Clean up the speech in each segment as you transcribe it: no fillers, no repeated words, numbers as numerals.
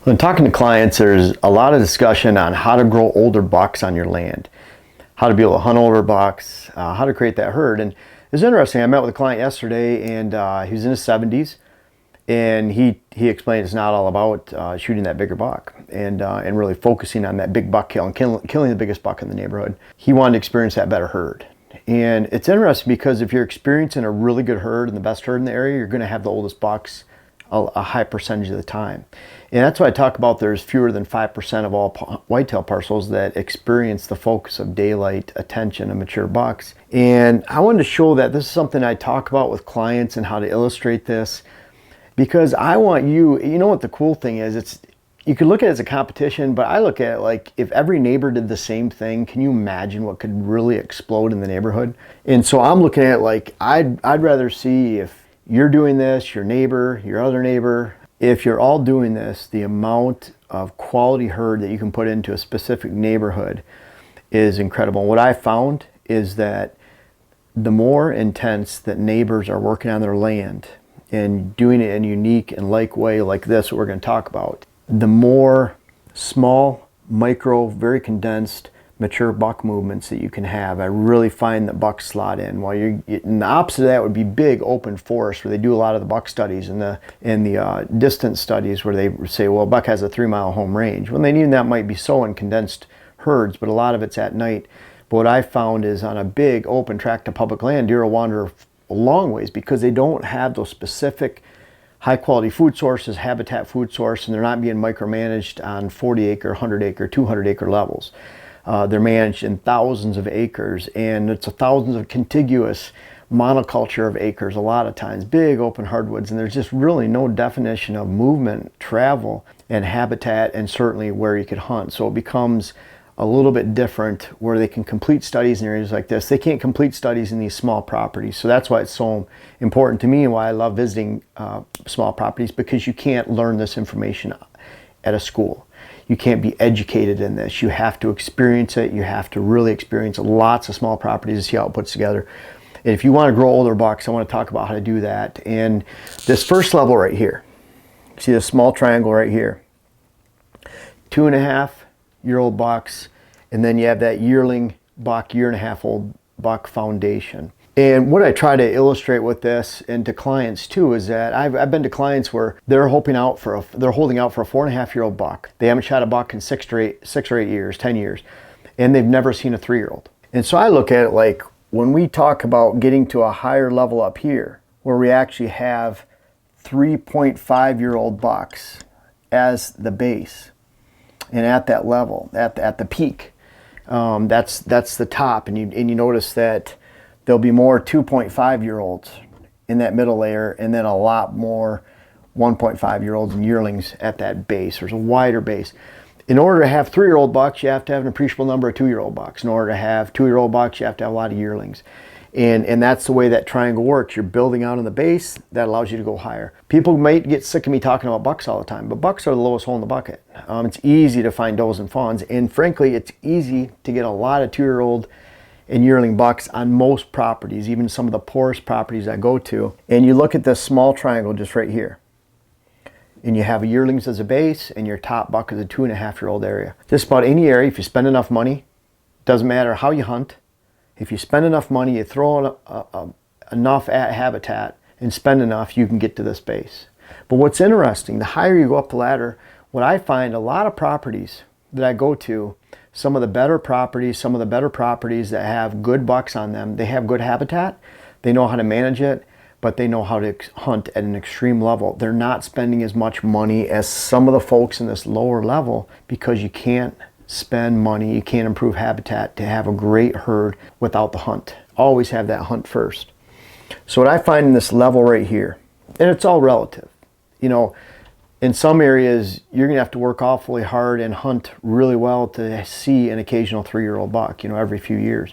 When talking to clients, there's a lot of discussion on how to grow older bucks on your land, how to be able to hunt older bucks, how to create that herd. And it's interesting. I met with a client yesterday, and he was in his 70s, and he explained it's not all about shooting that bigger buck and really focusing on that big buck kill and killing the biggest buck in the neighborhood. He wanted to experience that better herd. And it's interesting because if you're experiencing a really good herd and the best herd in the area, you're going to have the oldest bucks a high percentage of the time. And that's why I talk about there's fewer than 5% of all whitetail parcels that experience the focus of daylight attention of mature bucks. And I wanted to show that this is something I talk about with clients and how to illustrate this, because I want you know what the cool thing is, you could look at it as a competition, but I look at it like if every neighbor did the same thing, can you imagine what could really explode in the neighborhood? And so I'm looking at it like I'd rather see if you're doing this, your neighbor, your other neighbor, if you're all doing this, the amount of quality herd that you can put into a specific neighborhood is incredible. What I found is that the more intense that neighbors are working on their land and doing it in a unique and like way like this, what we're going to talk about, the more small, micro, very condensed, mature buck movements that you can have. I really find that bucks slot in. While and the opposite of that would be big open forest, where they do a lot of the buck studies and the distance studies, where they say, well, a buck has a 3-mile home range. When they need that might be so in condensed herds, but a lot of it's at night. But what I found is on a big open tract of public land, deer will wander a long ways because they don't have those specific high quality food sources, habitat food source, and they're not being micromanaged on 40 acre, 100 acre, 200 acre levels. They're managed in thousands of acres, and it's thousands of contiguous monoculture of acres a lot of times, big open hardwoods, and there's just really no definition of movement, travel, and habitat, and certainly where you could hunt. So it becomes a little bit different where they can complete studies in areas like this. They can't complete studies in these small properties. So that's why it's so important to me and why I love visiting small properties, because you can't learn this information at a school. You can't be educated in this. You have to experience it. You have to really experience lots of small properties to see how it puts together. And if you want to grow older bucks, I want to talk about how to do that. And this first level right here, see this small triangle right here, 2.5-year-old bucks, and then you have that yearling buck, 1.5-year-old buck foundation. And what I try to illustrate with this and to clients too is that I've been to clients where they're holding out for a 4.5-year-old buck. They haven't shot a buck in 6 or 8 years, 10 years, and they've never seen a 3-year-old. And so I look at it like when we talk about getting to a higher level up here, where we actually have 3.5-year-old bucks as the base, and at that level, at the peak, that's the top, and you notice that there'll be more 2.5-year-olds in that middle layer, and then a lot more 1.5-year-olds and yearlings at that base. There's a wider base. In order to have 3-year-old bucks, you have to have an appreciable number of 2-year-old bucks. In order to have 2-year-old bucks, you have to have a lot of yearlings. And that's the way that triangle works. You're building out on the base, that allows you to go higher. People might get sick of me talking about bucks all the time, but bucks are the lowest hole in the bucket. It's easy to find does and fawns, and frankly, it's easy to get a lot of 2-year-old and yearling bucks on most properties, even some of the poorest properties I go to. And you look at this small triangle just right here, and you have yearlings as a base, and your top buck is a 2.5-year-old area. Just about any area, if you spend enough money, doesn't matter how you hunt, if you spend enough money, you throw enough at habitat and spend enough, you can get to this base. But what's interesting, the higher you go up the ladder, what I find a lot of properties that I go to, some of the better properties that have good bucks on them, they have good habitat, they know how to manage it, but they know how to hunt at an extreme level. They're not spending as much money as some of the folks in this lower level, because you can't spend money, you can't improve habitat to have a great herd without the hunt. Always have that hunt first. So what I find in this level right here, and it's all relative, you know, in some areas, you're going to have to work awfully hard and hunt really well to see an occasional 3-year-old buck, you know, every few years.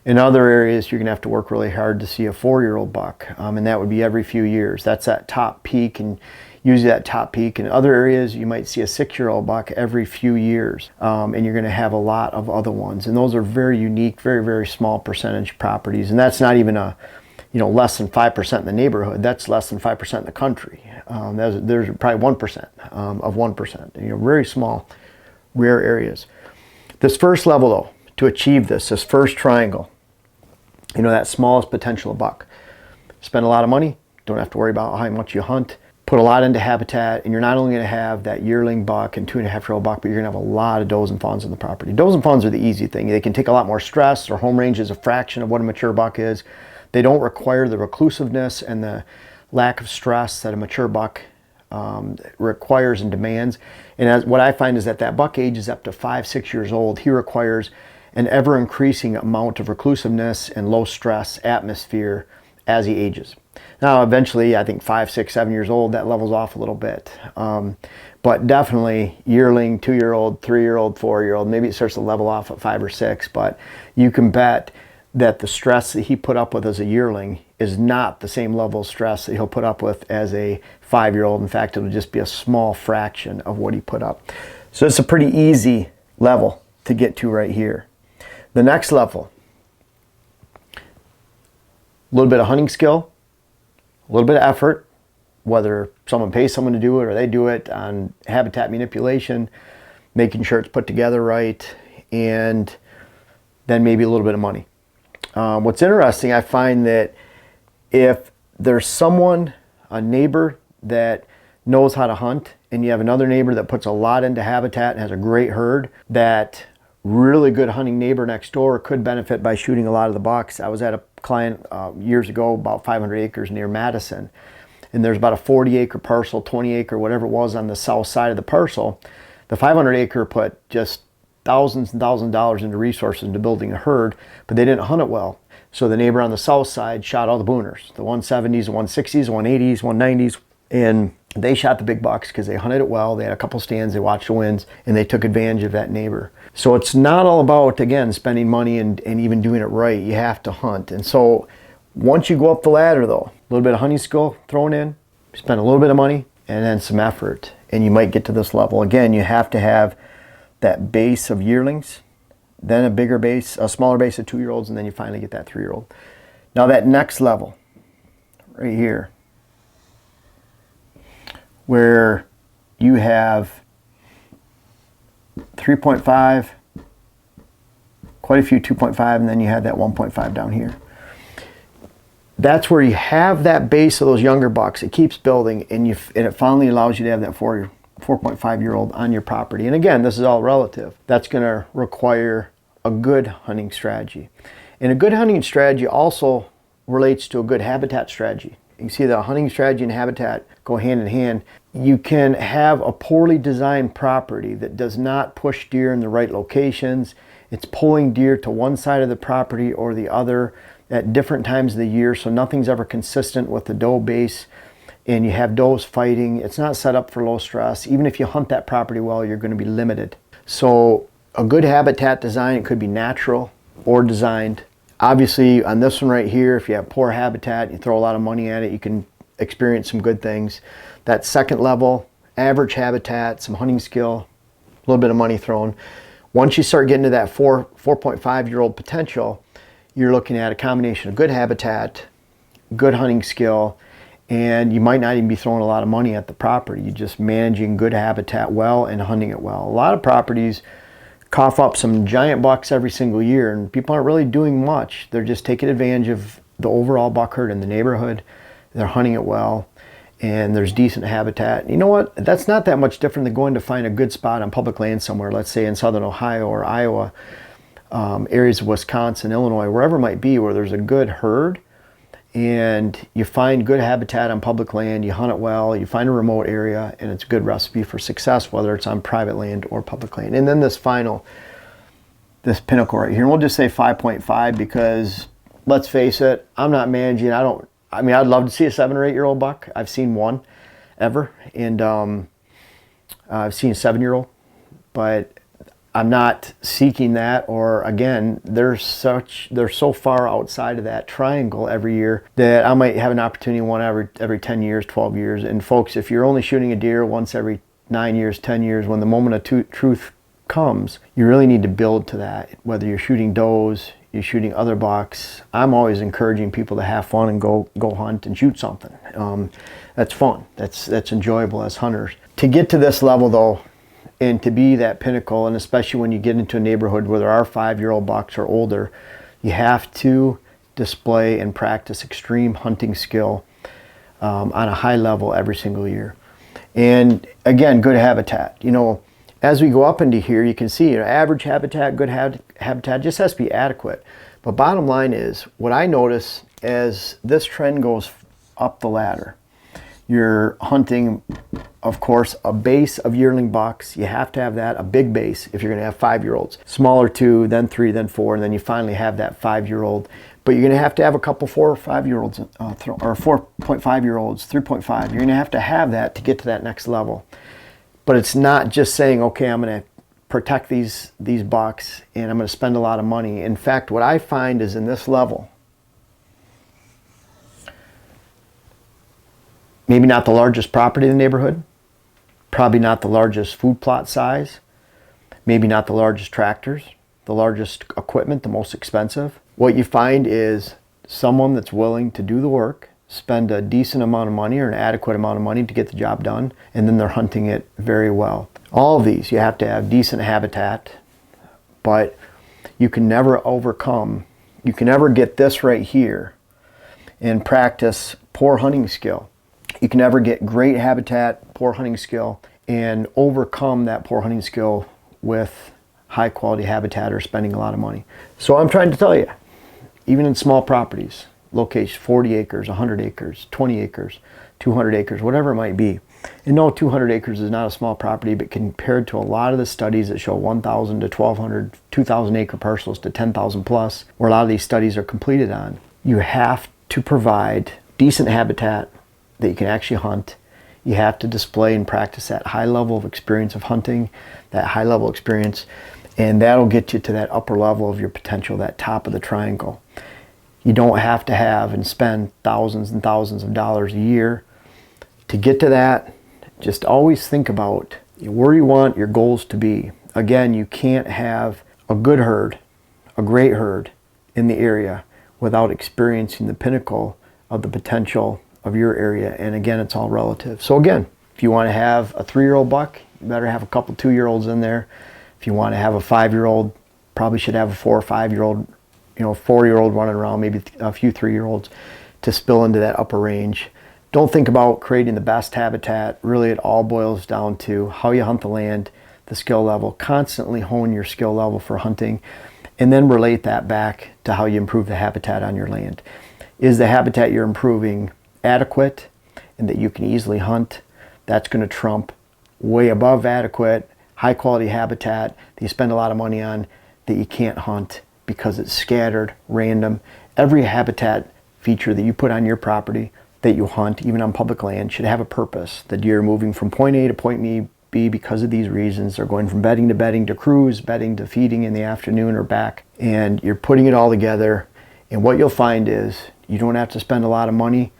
In other areas, you're going to have to work really hard to see a 4-year-old buck, and that would be every few years. That's that top peak, and usually that top peak. In other areas, you might see a 6-year-old buck every few years, and you're going to have a lot of other ones. And those are very unique, very, very small percentage properties. And that's not even a less than 5% in the neighborhood. That's less than 5% in the country. There's probably 1% of 1%. Very small, rare areas. This first level, though, to achieve this first triangle, that smallest potential of buck. Spend a lot of money. Don't have to worry about how much you hunt. Put a lot into habitat, and you're not only going to have that yearling buck and 2.5-year-old buck, but you're going to have a lot of does and fawns on the property. Does and fawns are the easy thing. They can take a lot more stress. Their home range is a fraction of what a mature buck is. They don't require the reclusiveness and the lack of stress that a mature buck requires and demands. And what I find is that buck ages up to 5-6 years old. He requires an ever-increasing amount of reclusiveness and low-stress atmosphere as he ages. Now, eventually, I think 5, 6, 7 years old, that levels off a little bit. But definitely yearling, 2-year-old, 3-year-old, 4-year-old, maybe it starts to level off at 5 or 6, but you can bet that the stress that he put up with as a yearling is not the same level of stress that he'll put up with as a 5-year-old. In fact, it'll just be a small fraction of what he put up. So it's a pretty easy level to get to right here. The next level, a little bit of hunting skill, a little bit of effort, whether someone pays someone to do it or they do it on habitat manipulation, making sure it's put together right, and then maybe a little bit of money. What's interesting, I find that if there's someone, a neighbor that knows how to hunt, and you have another neighbor that puts a lot into habitat and has a great herd, that really good hunting neighbor next door could benefit by shooting a lot of the bucks. I was at a client years ago, about 500 acres near Madison, and there's about a 40-acre parcel, 20-acre, whatever it was, on the south side of the parcel. The 500-acre put just thousands and thousands of dollars into resources into building a herd, but they didn't hunt it well. So the neighbor on the south side shot all the booners, the 170s, the 160s, the 180s, 190s, and they shot the big bucks because they hunted it well. They had a couple stands, they watched the winds, and they took advantage of that neighbor. So it's not all about, again, spending money and even doing it right. You have to hunt. And so once you go up the ladder, though, a little bit of hunting skill thrown in, spend a little bit of money, and then some effort, and you might get to this level. Again, you have to have that base of yearlings, then a bigger base, a smaller base of 2-year-olds, and then you finally get that 3-year-old. Now that next level, right here, where you have 3.5, quite a few 2.5, and then you had that 1.5 down here. That's where you have that base of those younger bucks. It keeps building, and it finally allows you to have that 4.5-year-old on your property. And again, this is all relative. That's going to require a good hunting strategy. And a good hunting strategy also relates to a good habitat strategy. You can see that hunting strategy and habitat go hand in hand. You can have a poorly designed property that does not push deer in the right locations. It's pulling deer to one side of the property or the other at different times of the year, so nothing's ever consistent with the doe base, and you have does fighting. It's not set up for low stress. Even if you hunt that property well, you're going to be limited. So a good habitat design, it could be natural or designed. Obviously, on this one right here, if you have poor habitat, you throw a lot of money at it, you can experience some good things. That second level, average habitat, some hunting skill, a little bit of money thrown. Once you start getting to that 4.5-year-old potential, you're looking at a combination of good habitat, good hunting skill, and you might not even be throwing a lot of money at the property. You're just managing good habitat well and hunting it well. A lot of properties cough up some giant bucks every single year, and people aren't really doing much. They're just taking advantage of the overall buck herd in the neighborhood. They're hunting it well, and there's decent habitat. You know what? That's not that much different than going to find a good spot on public land somewhere, let's say in southern Ohio or Iowa, areas of Wisconsin, Illinois, wherever it might be, where there's a good herd, and you find good habitat on public land, you hunt it well, you find a remote area, and it's a good recipe for success, whether it's on private land or public land. And then this pinnacle right here, and we'll just say 5.5 because, let's face it, I'm not managing, I'd love to see a 7 or 8-year-old buck. I've seen one ever, and I've seen a 7-year-old, but I'm not seeking that, or again, they're so far outside of that triangle every year that I might have an opportunity one every 10 years, 12 years. And folks, if you're only shooting a deer once every 9 years, 10 years, when the moment of truth comes, you really need to build to that. Whether you're shooting does, you're shooting other bucks, I'm always encouraging people to have fun and go hunt and shoot something. That's fun. That's enjoyable as hunters. To get to this level though, and to be that pinnacle, and especially when you get into a neighborhood where there are 5-year-old bucks or older, you have to display and practice extreme hunting skill on a high level every single year. And again, good habitat. You know, as we go up into here, you can see, you know, average habitat, good habitat, just has to be adequate. But bottom line is, what I notice as this trend goes up the ladder, you're hunting, of course, a base of yearling bucks. You have to have that, a big base, if you're going to have 5-year-olds. Smaller 2, then 3, then 4, and then you finally have that 5-year-old. But you're going to have a couple 4 or 5-year-olds, or 4.5-year-olds, 3.5. You're going to have that to get to that next level. But it's not just saying, okay, I'm going to protect these bucks and I'm going to spend a lot of money. In fact, what I find is in this level, maybe not the largest property in the neighborhood, probably not the largest food plot size, maybe not the largest tractors, the largest equipment, the most expensive. What you find is someone that's willing to do the work, spend a decent amount of money or an adequate amount of money to get the job done, and then they're hunting it very well. All of these, you have to have decent habitat, but you can never get this right here and practice poor hunting skill. You can never get great habitat, poor hunting skill, and overcome that poor hunting skill with high quality habitat or spending a lot of money. So I'm trying to tell you, even in small properties, location 40 acres, 100 acres, 20 acres, 200 acres, whatever it might be. And no, 200 acres is not a small property, but compared to a lot of the studies that show 1,000 to 1,200, 2,000 acre parcels to 10,000 plus, where a lot of these studies are completed on, you have to provide decent habitat that you can actually hunt. You have to display and practice that high level of experience of hunting, that high level experience, and that'll get you to that upper level of your potential, that top of the triangle. You don't have to have and spend thousands and thousands of dollars a year to get to that. Just always think about where you want your goals to be. Again, you can't have a good herd, a great herd in the area without experiencing the pinnacle of the potential of your area. And again, it's all relative. So again, if you want to have a 3-year-old buck, you better have a couple 2-year-olds in there. If you want to have a 5-year-old, probably should have a 4 or 5-year-old, 4-year-old running around, maybe a few 3-year-olds to spill into that upper range. Don't think about creating the best habitat. Really, it all boils down to how you hunt the land, the skill level. Constantly hone your skill level for hunting, and then relate that back to how you improve the habitat on your land. Is the habitat you're improving adequate and that you can easily hunt? That's going to trump way above adequate, high quality habitat that you spend a lot of money on that you can't hunt because it's scattered, random. Every habitat feature that you put on your property that you hunt, even on public land, should have a purpose. The deer are moving from point A to point B because of these reasons. They're going from bedding to bedding to cruise, bedding to feeding in the afternoon or back. And you're putting it all together. And what you'll find is you don't have to spend a lot of money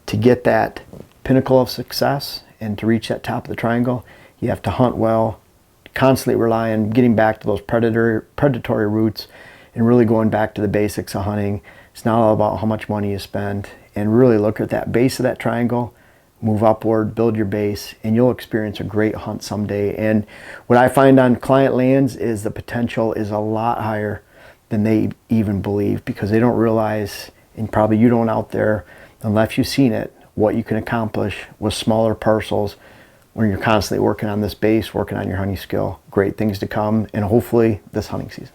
to get that pinnacle of success and to reach that top of the triangle. You have to hunt well, constantly rely on getting back to those predatory roots and really going back to the basics of hunting. It's not all about how much money you spend, and really look at that base of that triangle, move upward, build your base, and you'll experience a great hunt someday. And what I find on client lands is the potential is a lot higher than they even believe, because they don't realize, and probably you don't out there, unless you've seen it, what you can accomplish with smaller parcels when you're constantly working on this base, working on your hunting skill. Great things to come, and hopefully this hunting season.